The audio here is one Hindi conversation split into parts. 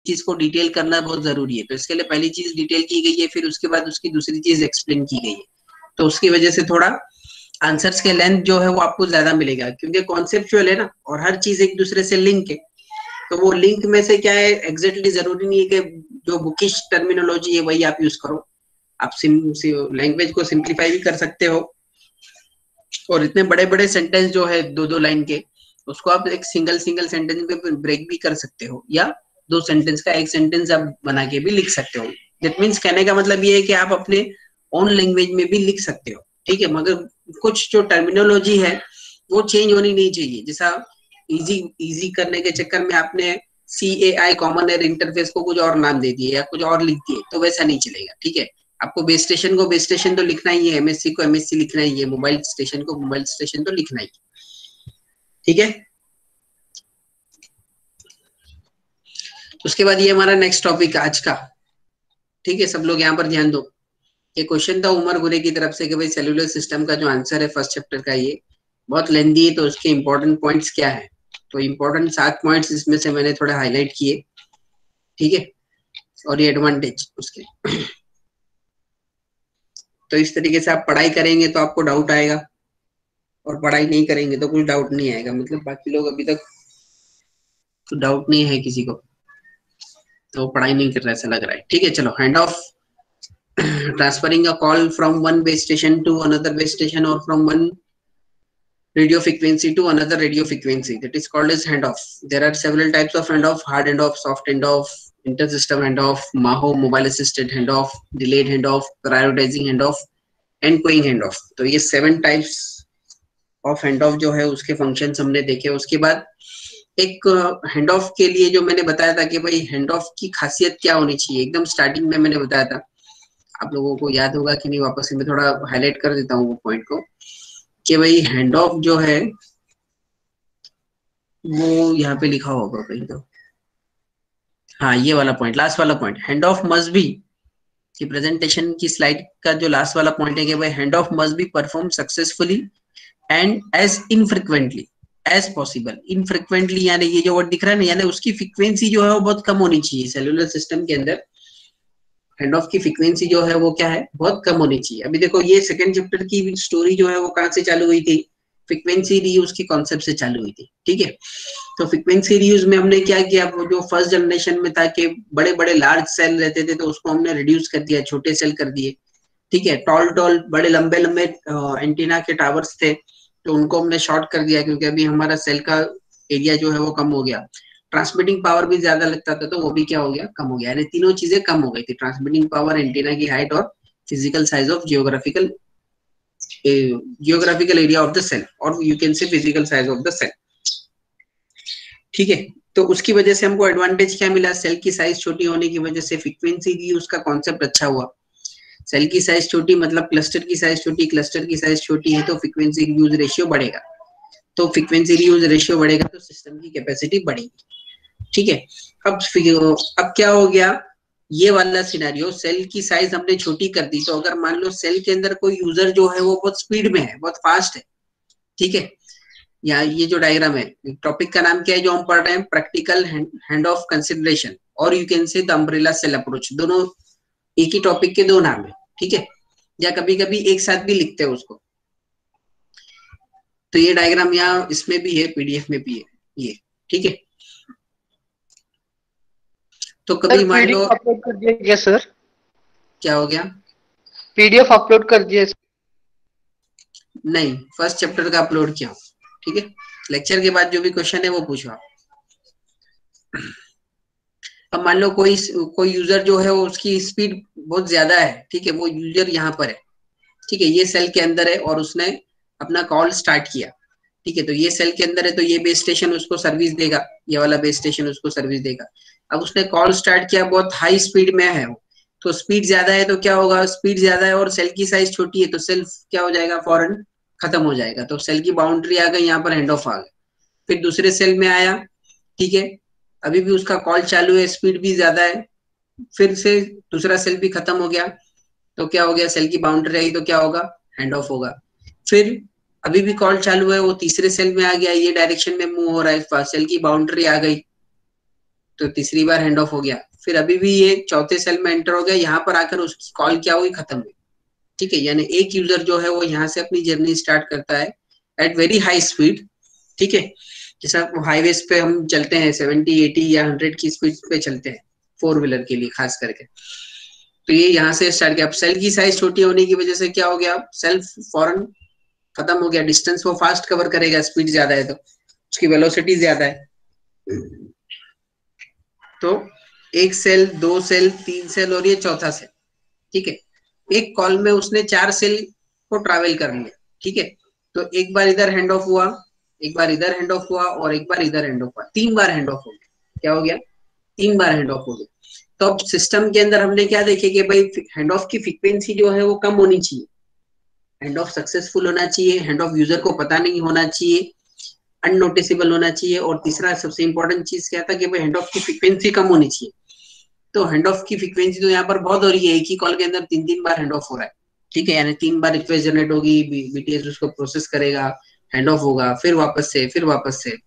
चीज को डिटेल करना बहुत जरूरी है। तो इसके लिए पहली चीज डिटेल की गई है, फिर उसके बाद उसकी दूसरी चीज एक्सप्लेन की गई है। तो उसकी वजह से थोड़ा आंसर्स के लेंथ जो है वो आपको ज्यादा मिलेगा, क्योंकि कॉन्सेप्चुअल है ना, और हर चीज एक दूसरे से लिंक है। तो वो लिंक में से क्या है, एग्जैक्टली जरूरी नहीं है कि जो बुकिश टर्मिनोलॉजी है वही आप यूज करो। आप लैंग्वेज को सिंप्लीफाई भी कर सकते हो, और इतने बड़े बड़े सेंटेंस जो है 2-2 लाइन के, उसको आप एक सिंगल सेंटेंस में ब्रेक भी कर सकते हो, या 2 सेंटेंस का 1 सेंटेंस आप बना के भी लिख सकते हो। दैट मीन्स कहने का मतलब ये है कि आप अपने ओन लैंग्वेज में भी लिख सकते हो, ठीक है। मगर कुछ जो टर्मिनोलॉजी है वो चेंज होनी नहीं चाहिए। जैसा इजी करने के चक्कर में आपने CAI कॉमन एयर इंटरफेस को कुछ और नाम दे दिए या कुछ और लिख दिए, तो वैसा नहीं चलेगा, ठीक है। आपको बेस स्टेशन को बेस स्टेशन तो लिखना ही है, MSC को MSC लिखना ही है, मोबाइल स्टेशन को मोबाइल स्टेशन तो लिखना ही, ठीक है। उसके बाद ये हमारा नेक्स्ट टॉपिक आज का, ठीक है। सब लोग यहाँ पर ध्यान दो। ये क्वेश्चन था उमर गुरे की तरफ से कि भाई सेलुलर सिस्टम का जो आंसर है फर्स्ट चैप्टर का, ये बहुत लेंथी है, तो उसके इंपॉर्टेंट पॉइंट्स क्या है। तो इंपॉर्टेंट 7 पॉइंट्स इसमें से मैंने थोड़ा हाईलाइट किए, ठीक है, और ये एडवांटेज उसके। तो इस तरीके से आप पढ़ाई करेंगे तो आपको डाउट आएगा, और पढ़ाई नहीं करेंगे तो कुछ डाउट नहीं आएगा। मतलब बाकी लोग अभी तक तो डाउट नहीं है किसी को, तो पढ़ाई नहीं कर रहा है ऐसा लग रहा है, ठीक है। चलो, hand of, transferring a call from one base station to another base station, or from one radio frequency to another radio frequency, that is called as handoff. There are several types of handoff: hard handoff, soft handoff, inter-system handoff, MAHO mobile assisted handoff, delayed handoff, prioritizing handoff, and queuing handoff. तो ये 7 types of handoff जो है उसके functions हमने देखे। उसके बाद एक handoff के लिए जो मैंने बताया था कि भाई handoff की खासियत क्या होनी चाहिए, एकदम स्टार्टिंग में मैंने बताया था, आप लोगों को याद होगा कि नहीं, वापस से मैं थोड़ा हाईलाइट कर देता हूँ वो पॉइंट को, कि भाई हैंड ऑफ जो है वो यहाँ पे लिखा होगा कहीं तो, हाँ ये वाला पॉइंट, लास्ट वाला point, hand off must be, कि प्रेजेंटेशन की स्लाइड का जो लास्ट वाला पॉइंट है कि भाई hand off must be perform successfully and as infrequently as possible. Infrequently यानी ये जो वर्ड दिख रहा है ना, यानी उसकी फ्रीक्वेंसी जो है वो बहुत कम होनी चाहिए। सेलुलर सिस्टम के अंदर हैंड ऑफ की फ्रीक्वेंसी जो है वो क्या है, बहुत कम होनी चाहिए। अभी देखो ये सेकंड चैप्टर की स्टोरी जो है वो कहाँ से चालू हुई थी, फ्रीक्वेंसी रीयूज के कॉन्सेप्ट से चालू हुई थी, ठीक है। तो फ्रीक्वेंसी रीयूज में हमने क्या किया, वो जो फर्स्ट जनरेशन में था कि बड़े बड़े लार्ज सेल रहते थे, तो उसको हमने रिड्यूस कर दिया, छोटे सेल कर दिए, ठीक है। टॉल बड़े लंबे लंबे एंटीना के टावर्स थे, तो उनको हमने शॉर्ट कर दिया, क्योंकि अभी हमारा सेल का एरिया जो है वो कम हो गया। ट्रांसमिटिंग पावर भी ज्यादा लगता था, तो वो भी क्या हो गया, कम हो गया। यानी तीनों चीजें कम हो गई थी, ट्रांसमिटिंग पावर, एंटीना की हाइट, और physical size of geographical area of the cell, और you can say physical size of the cell, ठीक है। तो उसकी वजह से हमको एडवांटेज क्या मिला, सेल की साइज छोटी होने की वजह से फ्रीक्वेंसी की उसका कॉन्सेप्ट अच्छा हुआ। सेल की साइज छोटी मतलब क्लस्टर की साइज छोटी, क्लस्टर की साइज छोटी है तो फ्रीक्वेंसी रियूज रेशियो बढ़ेगा, तो फ्रीक्वेंसी रियूज रेशियो बढ़ेगा तो सिस्टम की कैपेसिटी बढ़ेगी, ठीक है। अब क्या हो गया, ये वाला सिनेरियो, सेल की साइज हमने छोटी कर दी, तो अगर मान लो सेल के अंदर कोई यूजर जो है वो बहुत स्पीड में है, बहुत फास्ट है, ठीक है। या ये जो डायग्राम है, टॉपिक का नाम क्या है जो हम पढ़ रहे हैं, प्रैक्टिकल हैंड ऑफ कंसिडरेशन, और you can say the umbrella cell approach. दोनों एक ही टॉपिक के 2 नाम है, ठीक है, या कभी कभी एक साथ भी लिखते हैं उसको। तो ये डायग्राम यहाँ इसमें भी है, PDF में भी है ये, ठीक है। तो कभी मान लो, पीडीएफ अपलोड कर दिया गया सर, क्या हो गया, पीडीएफ अपलोड कर दिया। नहीं, फर्स्ट चैप्टर का अपलोड किया, ठीक है। लेक्चर के बाद जो भी क्वेश्चन है वो पूछो आप। अब मान लो कोई यूजर जो है वो उसकी स्पीड बहुत ज्यादा है, ठीक है, वो यूजर यहाँ पर है, ठीक है, ये सेल के अंदर है और उसने अपना कॉल स्टार्ट किया, ठीक है। तो ये सेल के अंदर है, तो ये बेस स्टेशन उसको सर्विस देगा, ये वाला बेस स्टेशन उसको सर्विस देगा। अब उसने कॉल स्टार्ट किया, बहुत हाई स्पीड में है वो, तो स्पीड ज्यादा है तो क्या होगा, स्पीड ज्यादा है और सेल की साइज छोटी है, तो सेल क्या हो जाएगा, फौरन खत्म हो जाएगा। तो सेल की बाउंड्री आ गई, यहाँ पर हैंड ऑफ आ गया। फिर दूसरे सेल में आया, ठीक है, अभी भी उसका कॉल चालू है, स्पीड भी ज्यादा है, फिर से दूसरा सेल भी खत्म हो गया, तो क्या हो गया, सेल की बाउंड्री रही तो क्या होगा, हैंड ऑफ होगा। फिर अभी भी कॉल चालू है, वो तीसरे सेल में आ गया, ये डायरेक्शन में मूव हो रहा है, सेल की बाउंड्री आ गई, तो तीसरी बार हैंड ऑफ हो गया, फिर अभी भी ये चौथे सेल में एंटर हो गया, यहाँ पर आकर उसकी कॉल क्या हुई, खत्म हुई। ठीक है, यानी एक यूजर जो है वो यहाँ से अपनी जर्नी स्टार्ट करता है एट वेरी हाई स्पीड। ठीक है, जैसा हाईवेज पे हम चलते हैं 70, 80 या 100 की स्पीड पे चलते हैं, 4 व्हीलर के लिए खास करके। तो ये यहाँ से स्टार्ट किया। अब सेल की साइज छोटी होने की वजह से क्या हो गया, सेल फौरन खत्म हो गया, डिस्टेंस वो फास्ट कवर करेगा, स्पीड ज्यादा है तो उसकी वेलोसिटी ज्यादा है। तो एक सेल, 2 सेल, 3 सेल और ये चौथा सेल। ठीक है, एक कॉल में उसने 4 सेल को ट्रैवल कर लिया। ठीक है, तो एक बार इधर हैंड ऑफ हुआ, एक बार इधर हैंड ऑफ हुआ और एक बार इधर हैंड ऑफ हुआ, 3 बार हैंड ऑफ हो गया। क्या हो गया, 3 बार हैंड ऑफ हो गया। तो अब सिस्टम के अंदर हमने क्या देखे कि भाई हैंड ऑफ की फ्रीक्वेंसी जो है वो कम होनी चाहिए, हैंड ऑफ सक्सेसफुल होना चाहिए, हैंड ऑफ यूजर को पता नहीं होना चाहिए, अननोटिसेबल होना चाहिए, और तीसरा सबसे इंपॉर्टेंट चीज क्या था कि भाई हैंड ऑफ की फ्रीक्वेंसी कम होनी चाहिए। तो हैंड ऑफ की फ्रीक्वेंसी तो यहाँ पर बहुत हो रही है, एक ही कॉल के अंदर 3-3 बार हैंड ऑफ हो रहा है। ठीक है, यानी 3 बार रिक्वेस्ट जनरेट होगी, बीटीएस उसको प्रोसेस करेगा, हैंड ऑफ होगा, फिर वापस से, फिर वापस से।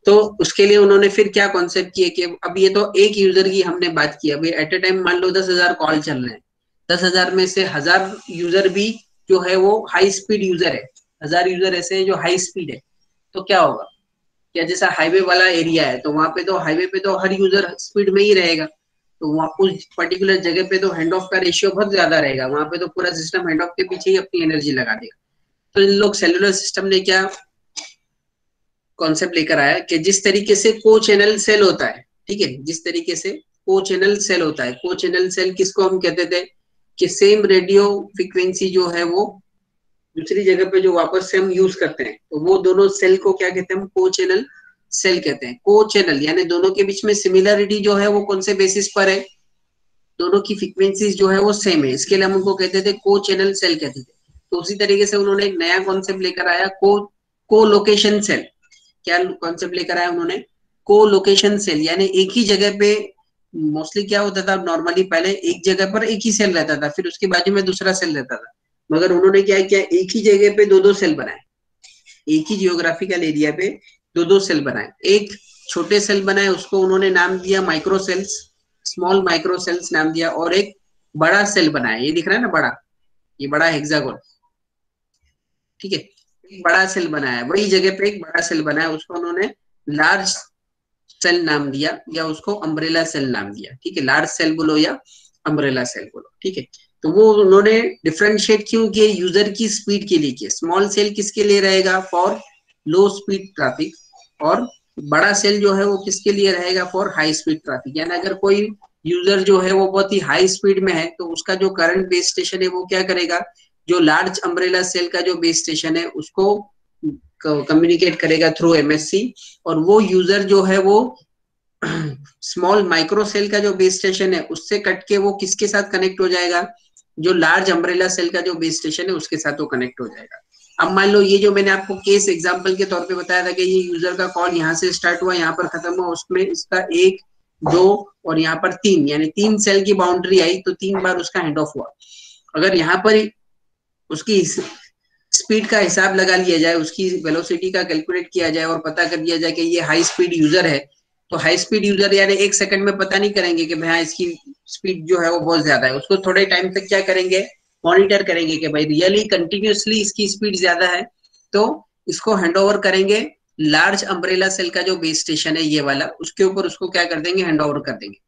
तो उसके लिए उन्होंने फिर क्या कॉन्सेप्ट किया कि अब ये तो एक यूजर की हमने बात की, अभी एट ए टाइम मान लो 10,000 कॉल चल रहे हैं, 10,000 में से 1,000 यूजर भी जो है वो हाई स्पीड यूजर है, 1,000 यूजर ऐसे है जो हाई स्पीड है। तो क्या होगा, क्या जैसा हाईवे वाला एरिया है तो वहां पे तो हाईवे पे तो हर यूजर स्पीड में ही रहेगा, तो वहां उस पर्टिकुलर जगह पे तो हैंड ऑफ का रेशियो बहुत ज्यादा रहेगा, वहां पे तो पूरा सिस्टम हैंड ऑफ के पीछे ही अपनी एनर्जी लगा देगा। तो इन लोग सेलुलर सिस्टम ने क्या कॉन्सेप्ट लेकर आया कि जिस तरीके से को चैनल सेल होता है, ठीक है, जिस तरीके से को चैनल सेल होता है, को चैनल सेल किसको हम कहते थे कि सेम रेडियो फ्रीक्वेंसी जो है वो दूसरी जगह पे जो वापस से हम यूज करते हैं, तो वो दोनों सेल को क्या कहते हैं, हम को चैनल सेल कहते हैं। को चैनल यानी दोनों के बीच में सिमिलरिटी जो है वो कौन से बेसिस पर है, दोनों की फ्रीक्वेंसीज जो है वो सेम है, इसके लिए हम उनको कहते थे को चैनल सेल कहते थे। तो उसी तरीके से उन्होंने एक नया कॉन्सेप्ट लेकर आया, को लोकेशन सेल। क्या कॉन्सेप्ट लेकर आया उन्होंने, को लोकेशन सेल, यानी एक ही जगह पे मोस्टली क्या होता था नॉर्मली, पहले एक जगह पर एक ही सेल रहता था, फिर उसके बाजू में दूसरा सेल रहता था, मगर उन्होंने क्या किया, एक ही जगह पे 2-2 सेल बनाए, एक ही जियोग्राफिकल एरिया पे 2-2 सेल बनाए। एक छोटे सेल बनाए, उसको उन्होंने नाम दिया micro cells, small micro cells नाम दिया, और एक बड़ा सेल बनाया, ये दिख रहा है ना बड़ा, ये बड़ा हेक्सागोन। ठीक है, एक बड़ा सेल बनाया, वही जगह पे एक बड़ा सेल बनाया, उसको उन्होंने लार्ज सेल नाम दिया या उसको अम्ब्रेला सेल नाम दिया। ठीक है, लार्ज सेल बोलो या अम्ब्रेला सेल बोलो। ठीक है, तो वो उन्होंने डिफरेंशिएट क्यों किए, यूजर की स्पीड के लिए किए। स्मॉल सेल किसके लिए रहेगा, फॉर लो स्पीड ट्रैफिक, और बड़ा सेल जो है वो किसके लिए रहेगा, फॉर हाई स्पीड ट्रैफिक। यानी अगर कोई यूजर जो है वो बहुत ही हाई स्पीड में है तो उसका जो करंट बेस स्टेशन है वो क्या करेगा, जो लार्ज अम्ब्रेला सेल का जो बेस स्टेशन है उसको कम्युनिकेट करेगा थ्रू एमएससी, और वो यूजर जो है वो स्मॉल माइक्रो सेल का जो बेस स्टेशन है उससे कट के वो किसके साथ कनेक्ट हो जाएगा, जो लार्ज अम्ब्रेला सेल का जो बेस स्टेशन है उसके साथ वो कनेक्ट हो जाएगा। अब मान लो ये जो मैंने आपको केस एग्जांपल के तौर पे बताया था कि ये यूजर का कॉल यहाँ से स्टार्ट हुआ, यहाँ पर खत्म हुआ, उसमें इसका 1, 2 और यहाँ पर 3, यानी 3 सेल की बाउंड्री आई, तो 3 बार उसका हैंड ऑफ हुआ। अगर यहाँ पर उसकी स्पीड का हिसाब लगा लिया जाए, उसकी वेलोसिटी का कैलकुलेट किया जाए और पता कर दिया जाए कि ये हाई स्पीड यूजर है, तो हाई स्पीड यूजर यानी 1 सेकंड में पता नहीं करेंगे कि भाई इसकी स्पीड जो है वो बहुत ज्यादा है, उसको थोड़े टाइम तक क्या करेंगे, मॉनिटर करेंगे कि भाई रियली कंटिन्यूअसली इसकी स्पीड ज्यादा है, तो इसको हैंड ओवर करेंगे लार्ज अम्ब्रेला सेल का जो बेस स्टेशन है ये वाला, उसके ऊपर उसको क्या कर देंगे, हैंड ओवर कर देंगे।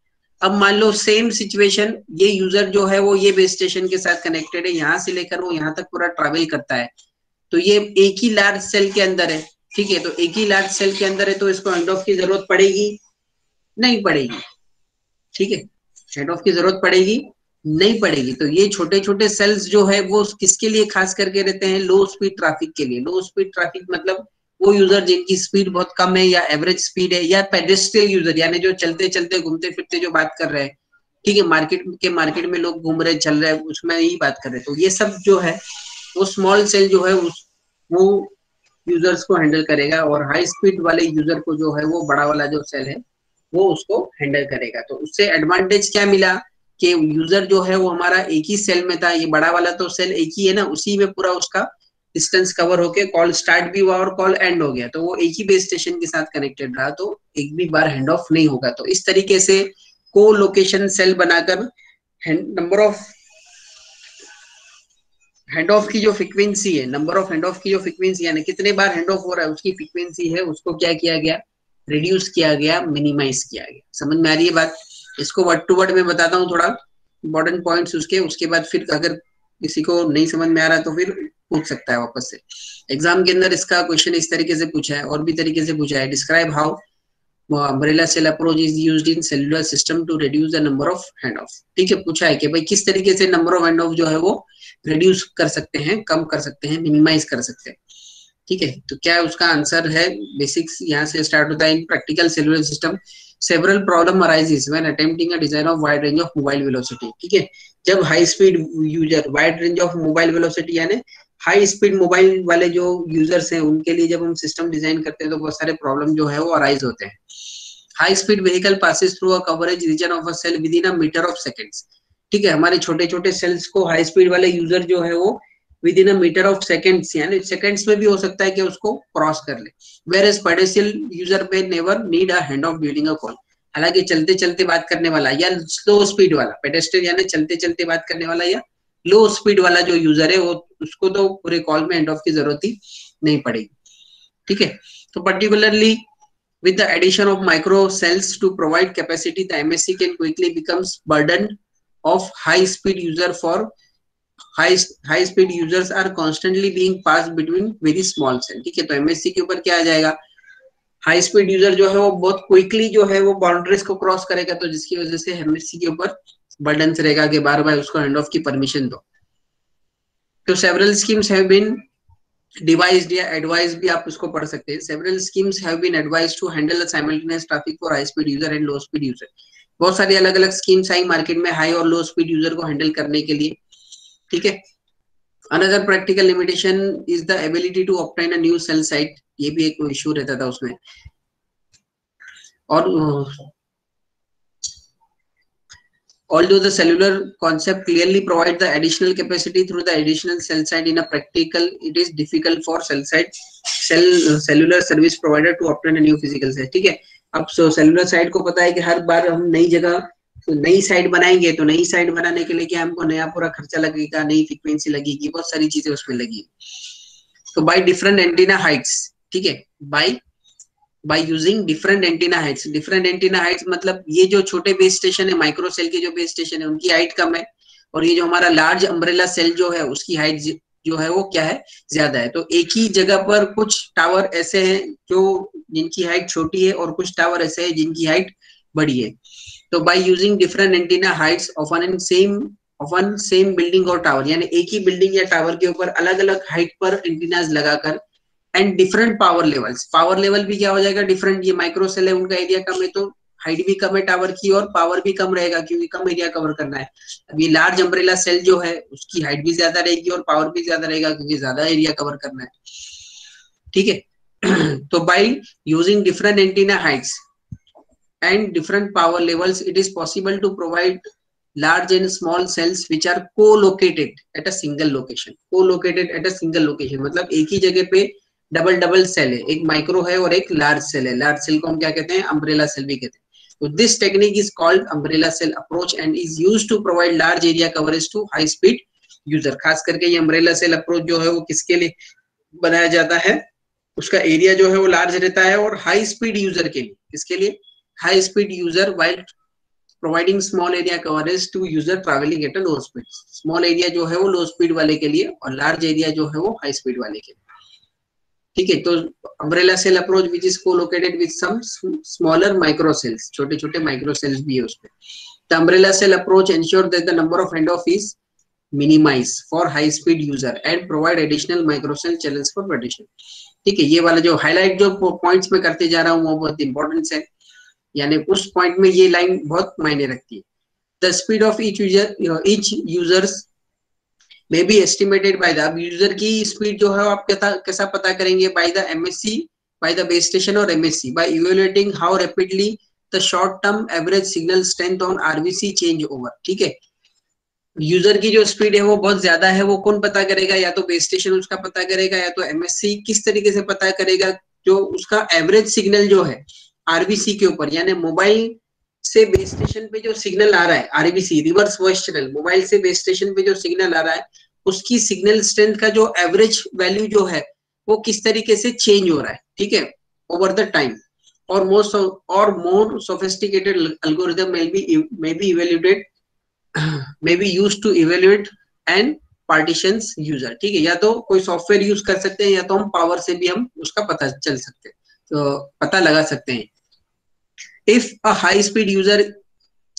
अब मान लो सेम सिचुएशन, ये यूजर जो है वो ये बेस स्टेशन के साथ कनेक्टेड है, यहाँ से लेकर वो यहाँ तक पूरा ट्रैवल करता है, तो ये एक ही लार्ज सेल के अंदर है। ठीक है, तो एक ही लार्ज सेल के अंदर है तो इसको हैंड ऑफ की जरूरत पड़ेगी, नहीं पड़ेगी। ठीक है, हैंड ऑफ की जरूरत पड़ेगी, नहीं पड़ेगी। तो ये छोटे छोटे सेल्स जो है वो किसके लिए खास करके रहते हैं, लो स्पीड ट्रैफिक के लिए। लो स्पीड ट्रैफिक मतलब वो यूजर जिनकी स्पीड बहुत कम है या एवरेज स्पीड है, या पेडेस्ट्रियल यूजर यानी जो चलते चलते घूमते फिरते जो बात कर रहे हैं, ठीक है, मार्केट में लोग घूम रहे चल रहे हैं उसमें ही बात कर रहे हैं, तो ये सब जो है वो स्मॉल सेल जो है वो यूजर्स को हैंडल करेगा, और हाई स्पीड वाले यूजर को जो है वो बड़ा वाला जो सेल है वो उसको हैंडल करेगा। तो उससे एडवांटेज क्या मिला कि यूजर जो है वो हमारा एक ही सेल में था, ये बड़ा वाला तो सेल एक ही है ना, उसी में पूरा उसका डिस्टेंस कवर होके कॉल स्टार्ट भी हुआ और कॉल एंड हो गया, तो वो एक ही बेस स्टेशन के साथ कनेक्टेड रहा, तो एक भी बार हैंड ऑफ नहीं होगा। तो इस तरीके से को लोकेशन सेल बनाकर नंबर ऑफ हैंड ऑफ की जो फ्रीक्वेंसी है, नंबर ऑफ हैंड ऑफ की जो फ्रीक्वेंसी यानी कितने बार हैंड ऑफ हो रहा है उसकी फ्रीक्वेंसी है, उसको क्या किया गया, रिड्यूस किया गया, मिनिमाइज किया गया। समझ में आ रही है बात? इसको वर्ड टू वर्ड में बताता हूँ, थोड़ा इंपॉर्टेंट पॉइंट्स उसके बाद फिर अगर किसी को नहीं समझ में आ रहा तो फिर पूछ सकता है वापस से। एग्जाम के अंदर इसका क्वेश्चन इस तरीके से पूछा है और भी तरीके से पूछा है, describe how umbrella cell approach is used in cellular system to reduce the number of handoff। ठीक है, पूछा है कि भाई किस तरीके से नंबर ऑफ हैंड ऑफ जो है वो रिड्यूस कर सकते हैं, कम कर सकते हैं, मिनिमाइज कर सकते हैं। ठीक है, तो क्या उसका आंसर है, बेसिक्स यहाँ से स्टार्ट होता है। इन practical cellular system several problem arises when attempting a design of wide range of mobile velocity. ठीक है, जब high speed user, wide range of mobile velocity यानी हाई स्पीड मोबाइल वाले जो यूजर्स हैं उनके लिए जब हम सिस्टम डिजाइन करते हैं तो बहुत सारे प्रॉब्लम जो है वो अराइज होते हैं। High speed vehicle passes through a coverage region of a cell within a matter of seconds. ठीक है, हमारे छोटे छोटे सेल्स को हाई स्पीड वाले यूजर जो है वो within a matter of seconds यानी सेकंड्स में भी हो सकता है कि उसको क्रॉस कर ले। वेयर एज पेडेस्ट्रियल यूजर में never need a hand of during a call. हालांकि चलते चलते बात करने वाला या स्लो स्पीड वाला, पेडेस्ट्रियल यानी चलते चलते बात करने वाला या लो स्पीड वाला जो यूजर है वो उसको तो पूरे कॉल में हैंड ऑफ की जरूरत ही नहीं पड़ेगी। ठीक है, तो particularly with the addition of micro cells to provide capacity, the MSC can quickly becomes burden of high speed user for high speed users are constantly being passed between very small cell। ठीक है, तो MSC के ऊपर क्या आ जाएगा, हाई स्पीड यूजर जो है वो बहुत क्विकली जो है वो बाउंड्रीज को क्रॉस करेगा, तो जिसकी वजह से MSC के ऊपर बर्डन रहेगा कि बार बार उसको हैंड ऑफ की परमिशन दो। तो several schemes have been devised या advised भी आप उसको पढ़ सकते हैं। several schemes have been advised to handle the simultaneous traffic for high speed user and low speed user। बहुत सारी अलग अलग स्कीम्स आई मार्केट में हाई और लो स्पीड यूजर को हैंडल करने के लिए। ठीक है, another practical limitation is the ability to obtain a new cell site। ये भी एक इशू रहता था उसमें। और although the cellular concept clearly provides the additional capacity through the additional cell site, in a practical it is difficult for cellular service provider to obtain a new physical site। ठीक है, अब सेलुलर साइट को पता है कि हर बार हम नई जगह नई साइट बनाएंगे तो नई साइट बनाने के लिए क्या हमको नया पूरा खर्चा लगेगा, नई फ्रीक्वेंसी लगेगी, बहुत सारी चीजें उसमें लगेगी। तो बाय डिफरेंट एंटीना हाइट्स, ठीक है, by using different antenna Heights. Different antenna Heights मतलब ये जो छोटे बेस स्टेशन है, माइक्रो सेल के जो बेस स्टेशन है उनकी हाइट कम है, और ये जो हमारा लार्ज अम्ब्रेला सेल जो है उसकी हाइट जो है वो क्या है, ज्यादा है। तो एक ही जगह पर कुछ टावर ऐसे हैं जो जिनकी हाइट छोटी है और कुछ टावर ऐसे हैं जिनकी हाइट बड़ी है। तो by using different antenna Heights often same building और टावर, यानी एक ही बिल्डिंग या टावर के ऊपर अलग अलग हाइट पर एंटीनास लगाकर, and different power levels, power level भी क्या हो जाएगा डिफरेंट। ये माइक्रो सेल है, उनका एरिया कम है तो हाइट भी कम है टावर की और पावर भी कम रहेगा क्योंकि कम एरिया कवर करना है। अब ये लार्ज अम्ब्रेला सेल जो है उसकी हाइट भी ज्यादा रहेगी और पावर भी ज्यादा रहेगा क्योंकि ज्यादा एरिया कवर करना है। ठीक है, तो by using different antenna Heights and different power levels, it is possible to provide large and small cells which are co-located at a single location। co-located at a single location मतलब एक ही जगह पे डबल सेल है, एक माइक्रो है और एक लार्ज सेल है। लार्ज सेल को हम क्या कहते हैं, अम्ब्रेला सेल भी कहते हैं। तो this technique is called umbrella cell approach and is used to provide large area coverage to high speed user. खास करके ये अम्ब्रेला सेल अप्रोच जो है वो किसके लिए बनाया जाता है, उसका एरिया जो है वो लार्ज रहता है और हाई स्पीड यूजर के लिए, किसके लिए, high speed user, while providing small area coverage to user traveling at a low speed। small area जो है वो low speed वाले के लिए और large area जो है वो high speed वाले के लिए। ठीक है, तो umbrella cell approach which is co-located with some smaller micro cells, छोटे छोटे micro cells भी है उसमें। the umbrella cell approach ensure that the number of handoff is minimized for high speed user and provide additional micro cell channels for partition। ठीक है, ये वाला जो हाईलाइट जो पॉइंट्स में करते जा रहा हूँ वो बहुत इंपॉर्टेंट है, यानी उस पॉइंट में ये लाइन बहुत मायने रखती है। The speed of each users may be estimated by the, user की स्पीड जो है आप कैसा पता करेंगे, by the MSC, by the base station और MSC, by evaluating how rapidly the short term average signal strength on RBC change over. ठीक है, यूजर की जो स्पीड है वो बहुत ज्यादा है, वो कौन पता करेगा? या तो बेस स्टेशन उसका पता करेगा, या तो एमएससी किस तरीके से पता करेगा? जो उसका एवरेज सिग्नल जो है आरबीसी के ऊपर, यानी मोबाइल से बेस स्टेशन पे जो सिग्नल आ रहा है, RBC reverse bias channel, mobile से बेस स्टेशन पे जो सिग्नल आ रहा है उसकी सिग्नल स्ट्रेंथ का जो एवरेज वैल्यू जो है वो किस तरीके से चेंज हो रहा है, ठीक है, ओवर द टाइम। और more sophisticated algorithm may be evaluated may be used to evaluate and partitions user, ठीक है। या तो कोई सॉफ्टवेयर यूज कर सकते हैं, या तो हम पावर से भी हम उसका पता चल सकते हैं, तो पता लगा सकते हैं। if a high speed user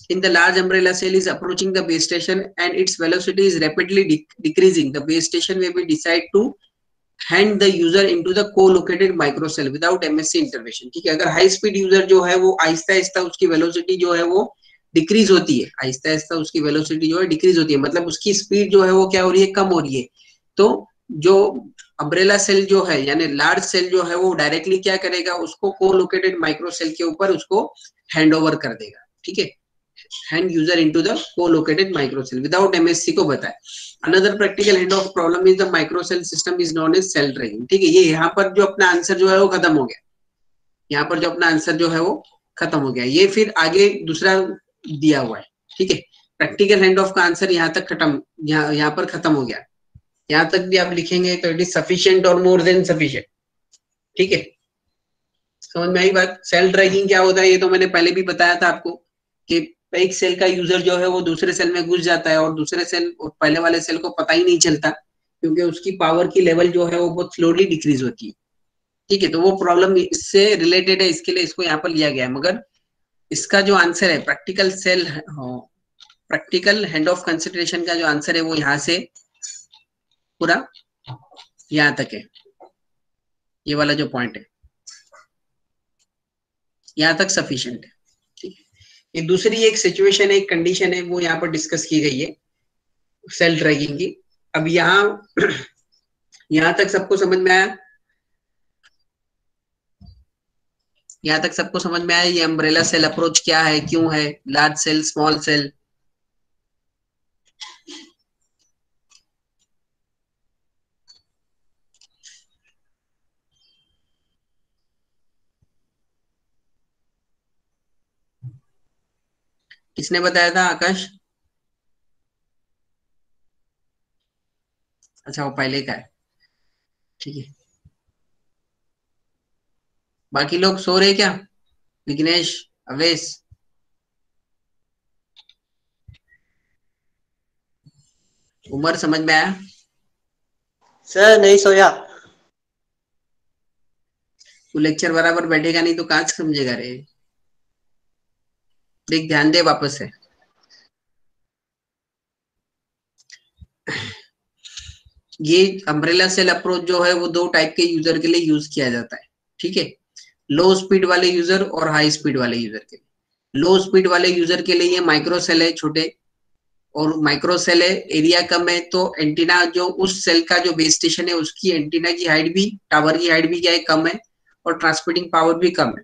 in the large umbrella cell is approaching the base station and its velocity is rapidly decreasing, the base station may be decide to hand the user into the co-located micro cell without MSC intervention, ठीक है। अगर हाई स्पीड यूजर जो है वो आहिस्ता आहिस्ता उसकी वेलोसिटी जो है वो डिक्रीज होती है, आहिस्ता आहिस्ता उसकी वेलोसिटी जो है डिक्रीज होती है, मतलब उसकी स्पीड जो है वो क्या हो रही है, कम हो रही है। तो जो अम्ब्रेला सेल जो है यानी लार्ज सेल जो है वो डायरेक्टली क्या करेगा, उसको को-लोकेटेड माइक्रो सेल के ऊपर उसको हैंड ओवर कर देगा, ठीक है। hand user into the co-located microcell without MSC को बताए। Another practical hand of problem is the microcell system is known as cell tracking, ठीक है। ये यहाँ पर जो अपना आंसर जो है वो खत्म हो गया, यहाँ पर जो अपना आंसर जो है वो खत्म हो गया। ये फिर आगे दूसरा दिया हुआ है, ठीक है। प्रैक्टिकल हैंड ऑफ का आंसर यहाँ तक खत्म, यहाँ पर खत्म हो गया। यहाँ तक भी आप लिखेंगे तो इट इज सफिशिएंट और मोर देन सफिशिएंट, ठीक है। समझ में आई बात? सेल ट्रैकिंग क्या होता है ये तो मैंने पहले भी बताया था आपको कि एक सेल का यूजर जो है वो दूसरे सेल में घुस जाता है और दूसरे सेल पहले वाले सेल को पता ही नहीं चलता, क्योंकि उसकी पावर की लेवल जो है वो बहुत स्लोली डिक्रीज होती है, ठीक है। तो वो प्रॉब्लम इससे रिलेटेड है, इसके लिए इसको यहाँ पर लिया गया है। मगर इसका जो आंसर है प्रैक्टिकल हैंड ऑफ कंसिडरेशन का जो आंसर है वो यहाँ से पूरा यहाँ तक है, ये वाला जो पॉइंट है यहाँ तक सफिशिएंट है, ठीक है। ये दूसरी एक सिचुएशन है, एक कंडीशन है, वो यहाँ पर डिस्कस की गई है सेल ट्रैकिंग की। अब यहाँ तक सबको समझ में आया? यहाँ तक सबको समझ में आया ये अम्ब्रेला सेल अप्रोच क्या है, क्यों है, लार्ज सेल स्मॉल सेल? किसने बताया था? आकाश? अच्छा वो पहले का है, ठीक है। बाकी लोग सो रहे क्या? विघ्नेश, अवेश? उमर समझ में आया? सर नहीं सोया। तू लेक्चर बराबर बैठेगा नहीं तो कहाँ से समझेगा रे? देख ध्यान दे वापस से। ये अम्ब्रेला सेल अप्रोच जो है वो दो टाइप के यूजर के लिए यूज किया जाता है, ठीक है। लो स्पीड वाले यूजर और हाई स्पीड वाले यूजर के लिए। लो स्पीड वाले यूजर के लिए ये माइक्रो सेल है छोटे, और माइक्रो सेल है, एरिया कम है, तो एंटीना जो उस सेल का जो बेस स्टेशन है उसकी एंटीना की हाइट भी, टावर की हाइट भी क्या है, कम है, और ट्रांसमिटिंग पावर भी कम है।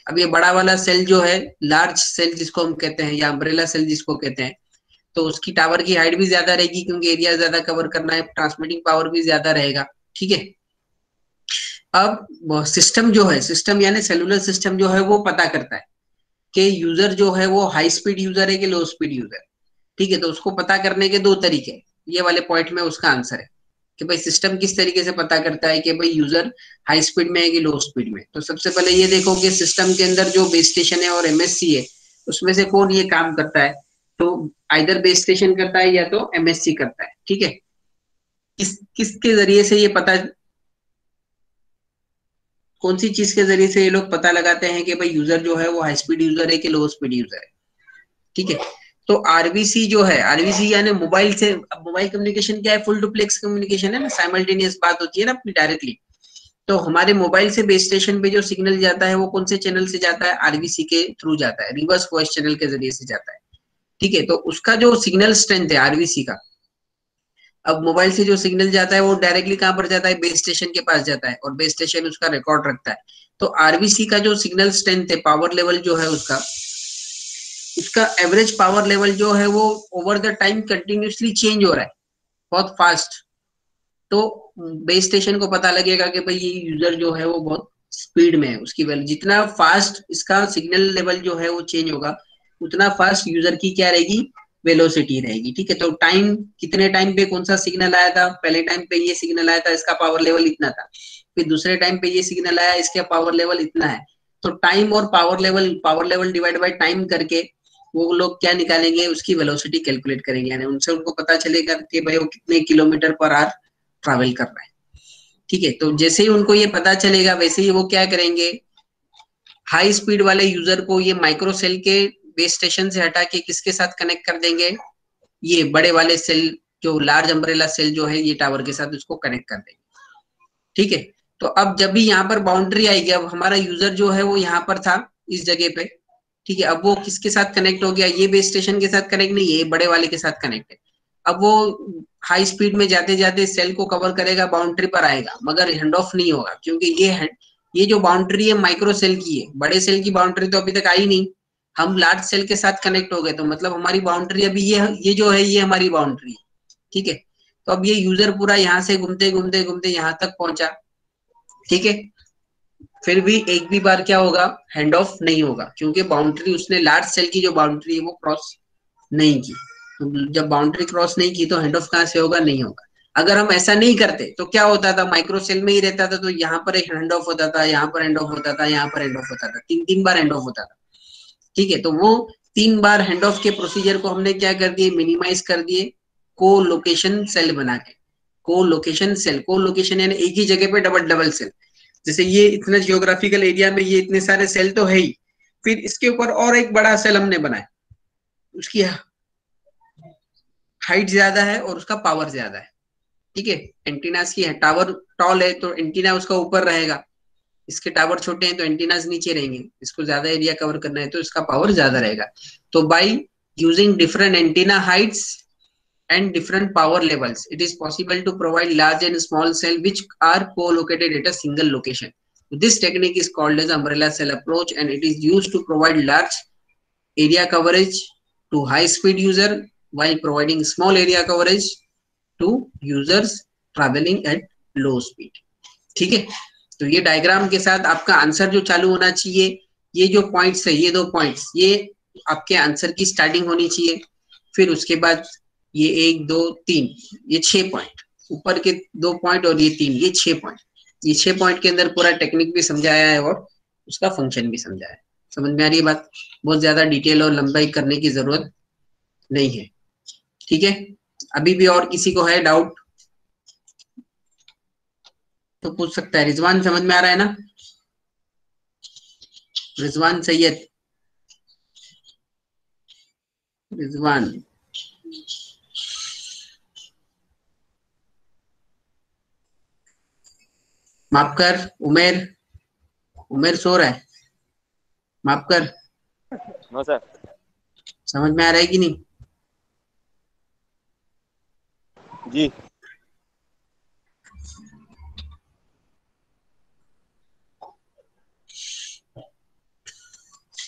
अब ये बड़ा वाला सेल जो है, लार्ज सेल जिसको हम कहते हैं या अम्ब्रेला सेल जिसको कहते हैं, तो उसकी टावर की हाइट भी ज्यादा रहेगी क्योंकि एरिया ज्यादा कवर करना है, ट्रांसमिटिंग पावर भी ज्यादा रहेगा, ठीक है। अब सिस्टम जो है, सिस्टम यानी सेलुलर सिस्टम जो है वो पता करता है कि यूजर जो है वो हाई स्पीड यूजर है कि लो स्पीड यूजर, ठीक है। तो उसको पता करने के दो तरीके, ये वाले पॉइंट में उसका आंसर है कि भाई सिस्टम किस तरीके से पता करता है कि भाई यूजर हाई स्पीड में है कि लो स्पीड में। तो सबसे पहले ये देखो कि सिस्टम के अंदर जो बेस स्टेशन है और एमएससी है उसमें से कौन ये काम करता है। तो आइदर बेस स्टेशन करता है या तो एमएससी करता है, ठीक है। किसके जरिए से ये पता, कौन सी चीज के जरिए से ये लोग पता लगाते हैं कि भाई यूजर जो है वो हाई स्पीड यूजर है कि लो स्पीड यूजर है, ठीक है। तो आरबीसी जो है, आरबीसी यानी मोबाइल से, अब मोबाइल कम्युनिकेशन क्या है, फुल डुप्लेक्स कम्युनिकेशन है ना, साइमल्टेनियस बात होती है ना अपनी डायरेक्टली। तो हमारे मोबाइल से बेस स्टेशन पे जो सिग्नल जाता है वो कौन से चैनल से जाता है, आरबीसी के थ्रू जाता है, रिवर्स वॉइस चैनल के जरिए से जाता है, ठीक है। तो उसका जो सिग्नल स्ट्रेंथ है आरबीसी का, अब मोबाइल से जो सिग्नल जाता है वो डायरेक्टली कहां पर जाता है, बेस स्टेशन के पास जाता है, और बेस स्टेशन उसका रिकॉर्ड रखता है। तो आरबीसी का जो सिग्नल स्ट्रेंथ है, पावर लेवल जो है उसका, उसका एवरेज पावर लेवल जो है वो over the time continuously change हो रहा है बहुत फास्ट। तो बेस स्टेशन को पता लगेगा कि भाई ये यूजर जो है वो बहुत स्पीड में है, उसकी वैल्यू जितना फास्ट इसका सिग्नल लेवल जो है वो चेंज होगा उतना फास्ट यूजर की क्या रहेगी, वेलोसिटी रहेगी। ठीक है, तो टाइम कितने टाइम पे कौन सा सिग्नल आया था, पहले टाइम पे ये सिग्नल आया था इसका पावर लेवल इतना था, फिर दूसरे टाइम पे ये सिग्नल आया इसका पावर लेवल इतना है। तो टाइम और power level divide by time करके वो लोग क्या निकालेंगे, उसकी वेलोसिटी कैलकुलेट करेंगे, यानी उनसे उनको पता चलेगा कि भाई वो कितने किलोमीटर पर आवर ट्रैवल कर रहा है। ठीक है, तो जैसे ही उनको ये पता चलेगा वैसे ही वो क्या करेंगे, हाई स्पीड वाले यूजर को ये माइक्रो सेल के बेस स्टेशन से हटा के किसके साथ कनेक्ट कर देंगे, ये बड़े वाले सेल जो लार्ज अम्ब्रेला सेल जो है ये टावर के साथ उसको कनेक्ट कर देंगे। ठीक है, तो अब जब भी यहाँ पर बाउंड्री आएगी, अब हमारा यूजर जो है वो यहाँ पर था इस जगह पे। ठीक है, अब वो किसके साथ कनेक्ट हो गया, ये बेस स्टेशन के साथ कनेक्ट नहीं, ये बड़े वाले के साथ कनेक्ट है। अब वो हाई स्पीड में जाते जाते सेल को कवर करेगा, बाउंड्री पर आएगा, मगर हैंड ऑफ नहीं होगा क्योंकि ये जो बाउंड्री है माइक्रो सेल की है, बड़े सेल की बाउंड्री तो अभी तक आई नहीं। हम लार्ज सेल के साथ कनेक्ट हो गए तो मतलब हमारी बाउंड्री अभी ये जो है ये हमारी बाउंड्री है। ठीक है, तो अब ये यूजर पूरा यहाँ से घूमते घूमते घूमते यहाँ तक पहुंचा। ठीक है, फिर भी एक भी बार क्या होगा, हैंड ऑफ नहीं होगा क्योंकि बाउंड्री उसने लार्ज सेल की जो बाउंड्री है वो क्रॉस नहीं की। तो जब बाउंड्री क्रॉस नहीं की तो हैंड ऑफ कहां से होगा, नहीं होगा। अगर हम ऐसा नहीं करते तो क्या होता था, माइक्रो सेल में ही रहता था तो यहाँ पर एक हैंड ऑफ होता था, यहाँ पर हैंड ऑफ होता था, यहाँ पर हैंड ऑफ होता था, तीन तीन बार हैंड ऑफ होता था। ठीक है, तो वो 3 बार हैंड ऑफ के प्रोसीजर को हमने क्या कर दिए, मिनिमाइज कर दिए को लोकेशन सेल बना के। को लोकेशन सेल, को लोकेशन यानी एक ही जगह पे डबल डबल सेल। जैसे ये इतना जियोग्राफिकल एरिया में ये इतने सारे सेल तो है ही, फिर इसके ऊपर और एक बड़ा सेल हमने बनाया, उसकी हाइट ज्यादा है और उसका पावर ज्यादा है। ठीक है, एंटीनास की है, टावर टॉल है तो एंटीना उसका ऊपर रहेगा, इसके टावर छोटे हैं तो एंटीनास नीचे रहेंगे, इसको ज्यादा एरिया कवर करना है तो इसका पावर ज्यादा रहेगा। तो by using different antenna Heights and different power levels, it is possible to provide large and small cell which are co-located at a single location. This technique is called as umbrella cell approach and it is used to provide large area coverage to high speed user while providing small area coverage to users traveling at low speed. ठीक है, तो ये डायग्राम के साथ आपका आंसर जो चालू होना चाहिए, ये जो पॉइंट्स है, ये 2 पॉइंट्स, ये आपके आंसर की स्टार्टिंग होनी चाहिए। फिर उसके बाद ये 1 2 3 ये 6 पॉइंट, ऊपर के 2 पॉइंट और ये 3, ये 6 पॉइंट। ये 6 पॉइंट के अंदर पूरा टेक्निक भी समझाया है और उसका फंक्शन भी समझाया है। समझ में आ रही है बात, बहुत ज्यादा डिटेल और लंबाई करने की जरूरत नहीं है। ठीक है, अभी भी और किसी को है डाउट तो पूछ सकता है। रिजवान समझ में आ रहा है ना, रिजवान सैयद, रिजवान माफ कर, उमेर, उमेर सो रहा है, माफ कर। No sir. समझ में आ रहा है कि नहीं? जी।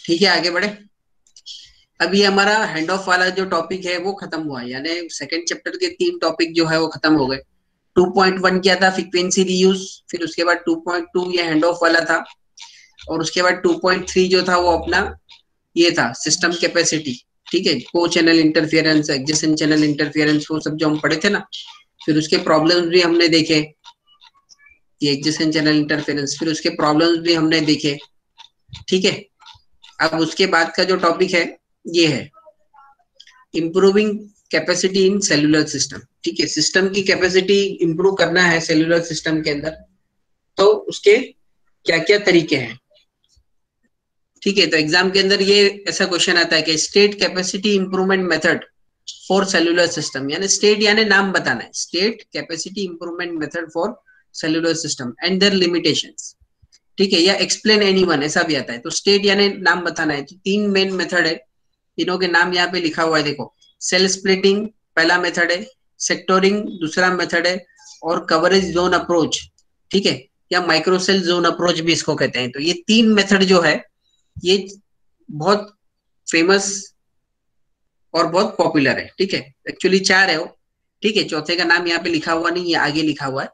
ठीक है, आगे बढ़े। अभी हमारा हैंड ऑफ वाला जो टॉपिक है वो खत्म हुआ, यानी सेकंड चैप्टर के 3 टॉपिक जो है वो खत्म हो गए। 2.1 क्या था, फ्रीक्वेंसी रीयूज, फिर उसके बाद 2.2 ये हैंड ऑफ वाला था, और उसके बाद 2.3 जो था वो अपना ये था सिस्टम कैपेसिटी। ठीक है, को channel interference, adjacent channel interference, वो सब जो हम पढ़े थे ना। फिर उसके प्रॉब्लम्स भी हमने देखे, ये एडजेसेंट चैनल इंटरफेरेंस, फिर उसके प्रॉब्लम्स भी हमने देखे। ठीक है, अब उसके बाद का जो टॉपिक है ये है improving capacity in cellular system. ठीक है, सिस्टम की कैपेसिटी इंप्रूव करना है सेलुलर सिस्टम के अंदर, तो उसके क्या क्या तरीके हैं। ठीक है, तो एग्जाम के अंदर ये ऐसा क्वेश्चन आता है कि state capacity improvement method for cellular system, यानी स्टेट यानी नाम बताना है, state capacity improvement method for cellular system and there limitations. ठीक है, या एक्सप्लेन एनीवन ऐसा भी आता है। तो स्टेट यानी नाम बताना है, तो 3 मेन मेथड है, तीनों के नाम यहाँ पे लिखा हुआ है, देखो। सेल स्प्लिटिंग पहला मेथड है, सेक्टोरिंग दूसरा मेथड है, और कवरेज जोन अप्रोच। ठीक है, या माइक्रोसेल जोन अप्रोच भी इसको कहते हैं। तो ये 3 मेथड जो है ये बहुत फेमस और बहुत पॉपुलर है। ठीक है, एक्चुअली 4 है वो। ठीक है, चौथे का नाम यहाँ पे लिखा हुआ नहीं है, आगे लिखा हुआ है,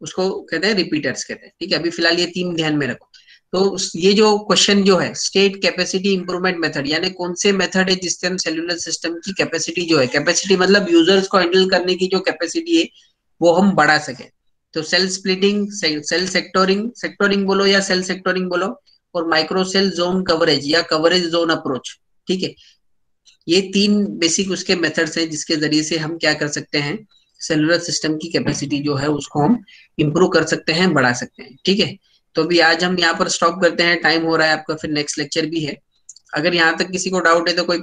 उसको कहते हैं रिपीटर्स कहते हैं। ठीक है, अभी फिलहाल ये 3 ध्यान में रखो। तो ये जो क्वेश्चन जो है स्टेट कैपेसिटी इंप्रूवमेंट मेथड, यानी कौन से मेथड है जिससे हम सेलुलर सिस्टम की कैपेसिटी जो है, कैपेसिटी मतलब यूजर्स को हैंडल करने की जो कैपेसिटी है वो हम बढ़ा सके। तो सेल स्प्लिटिंग, सेल सेक्टोरिंग, सेक्टोरिंग बोलो या सेल सेक्टोरिंग बोलो, और माइक्रो सेल जोन कवरेज या कवरेज जोन अप्रोच। ठीक है, ये 3 बेसिक उसके मेथड्स हैं जिसके जरिए से हम क्या कर सकते हैं, सेलुलर सिस्टम की कैपेसिटी जो है उसको हम इंप्रूव कर सकते हैं, बढ़ा सकते हैं। ठीक है, तो अभी आज हम यहाँ पर स्टॉप करते हैं, टाइम हो रहा है आपका, फिर नेक्स्ट लेक्चर भी है। अगर यहाँ तक किसी को डाउट है तो कोई